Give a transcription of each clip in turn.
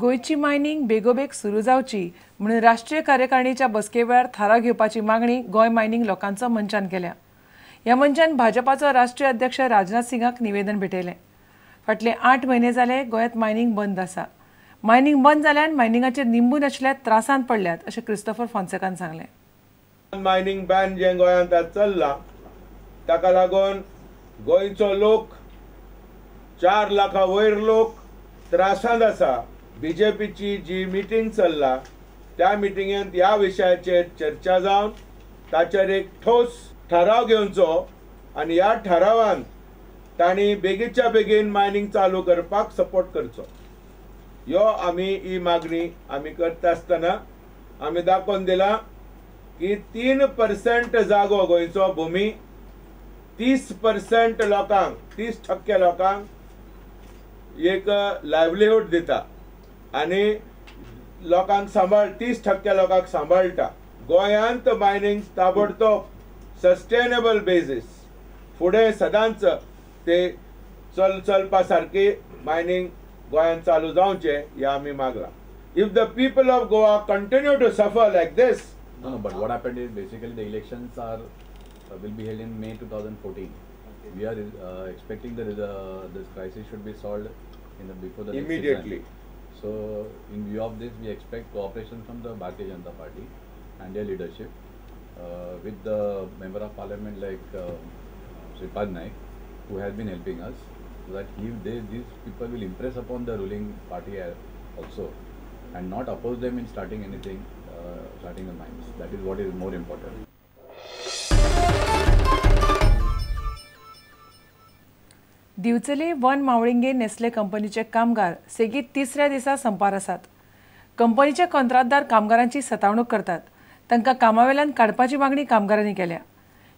गोयची mining बेगोबेग सुरू जावची म्हणून राष्ट्रीय कार्यकारिणीच्या बसके वेळार थाराव घेवपाची मागणी गोय मायनिंग लोकांचो मंचान केल्या। ह्या मंचान भाजपाचो राष्ट्रीय अध्यक्ष राजनाथ सिंगाक निवेदन भेटयलें। फाटले 8 म्हयने जाले गोंयांत मायनिंग बंद आसा। मायनिंग बंद जाल्यान मायनिंगाचेर निंबून आशिल्ल्या त्रासांत पडल्यात अशें क्रिस्टोफर फॉन्सेकान सांगलें। मायनिंग बॅन जे गोंयांत चल्ला ताका लागून गोंयचो लोक 4 लाखा वयर लोक त्रासांत आसा। बीजेपीची जी मिटींग चल्ला त्या मिटिंगेंत ह्या विशयाचेर चर्चा जावन ताचेर एक ठोस ठराव घेवचो आनी ह्या ठरावान तांणी बेगीच्या बेगीन मायनिंग चालू करपाक सपोर्ट करचो। ह्यो आमी ही मागणी आमी करता आसतना आमी दाखोवन दिला की 3% जागो गोंयचो भुमी 30% लोकांक 30% लोकांक एक लायव्हलीहूड दिता आनी लोकांक 30% लोकांक सांबाळटा। गोंयांत मायनिंग ताबडतोब सस्टेनेबल बेसीस फुडें सदांच ते चलपा सारकी मायनिंग गोंयांत चालू जावचें हें आमी मागला। If the people of Goa continue to suffer like this. No, but what happened is basically the elections will be held in May 2014. We are expecting this crisis should be solved before the immediately. Next season. So, in view of this, we expect cooperation from the Bharatiya Janata Party and their leadership with the member of parliament like Sripad Naik, who has been helping us, so that these people will impress upon the ruling party also, and not oppose them in starting anything, starting the mines. That is what is more important. दिवचले वन मावळिंगे Nestle कंपनीचे कामगार सेगीत 3ऱ्या दिसा संपार आसात। कंपनीचे कंत्राटदार कामगारांची सतावणूक करतात। तांकां कामावेल्यान काडपाची मागणी कामगारांनी केल्या।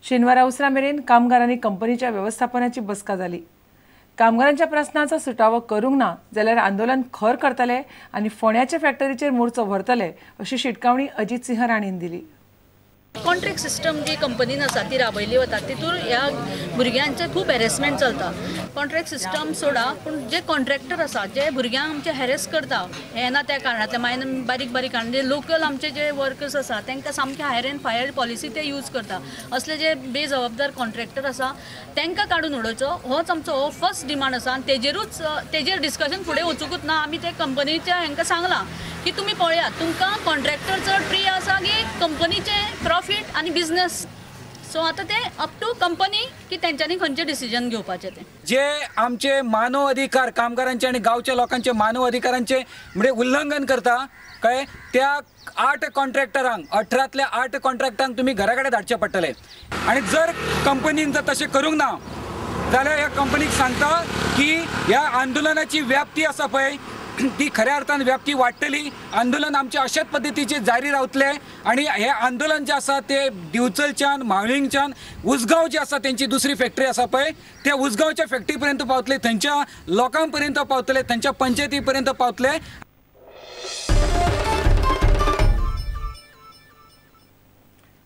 शेनवारा उसरा मेरेन कामगारांनी कंपनीच्या वेवस्थापनाची बसका जाली। कामगारांच्या प्रस्नांचो सुटावो करूंक ना जाल्यार आंदोलन खर करतले आनी फोंड्याचे फॅक्टरीचेर मोर्चो व्हरतले अशी शिटकावणी अजित सिंह राणेन दिली। कॉन्ट्रॅक्ट सिस्टम जी कंपनीन आसा ती राबयली वता तितून ह्या भुरग्यांचे खूब हॅरेसमेंट चलता। कॉन्ट्रॅक्ट सिस्टम सोडा पूण जे कॉन्ट्रॅक्टर आसा जे भुरग्यांक आमचे हॅरेस करता हे ना त्या कारणांतले मायन बारीक बारीक कारण जे लोकल आमचे जे वर्कर्स आसा तांकां सामके हायर एंड फायर पॉलिसी ते यूज करता। असले जे बेजबाबदार कॉन्ट्रॅक्टर आसा तांकां काडून उडोवचो होच आमचो फर्स्ट डिमांड आसा आनी तेजेर डिस्कशन फुडें वचूंकूच ना। आमी ते कंपनीच्या हांकां सांगलां की तुमी पळयात तुमकां कॉन्ट्रॅक्टर चड प्रिय आसा की कंपनीचे प्रॉफिट आनी बिझनेस। सो आता ते अप टू कंपनी की त्यांच्यानी खंयचे डिसिजन घेवपाचे ते जे आमचे मानव अधिकार कामगारांचे आणि गावच्या लोकांचे मानव अधिकारांचे म्हणजे उल्लंघन करता काय त्या 8 कॉन्ट्रॅक्टरांक 18तल्या 8 कॉन्ट्रॅक्टांक तुम्ही घराकडे धाडचे पडटले आणि जर कंपनीन जर तशें करूंक ना जाल्यार ह्या कंपनीक सांगता की ह्या आंदोलनाची व्याप्ती आसा पळय ती खऱ्या अर्थान व्याप्ती वाडटली। आंदोलन आमचे अशाच पद्धतीचे जारी रावतले आणि हे आंदोलन जे आसा ते दिवचलच्यान मावळिंगच्यान उसगांव जे आसा त्यांची दुसरी फॅक्टरी आसा पळय त्या उसगांवच्या फॅक्टरी पर्यंत पावतले, थंयच्या लोकां पर्यंत पावतले, थंयच्या पंचायती पर्यंत पावतले।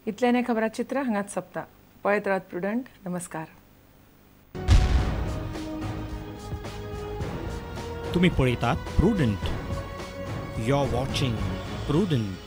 इतल्याने खबरां चित्र हांगाच सोंपता। पळयत रावत प्रुडंट। नमस्कार। तुम्ही पळयतात Prudent. You are watching prudent.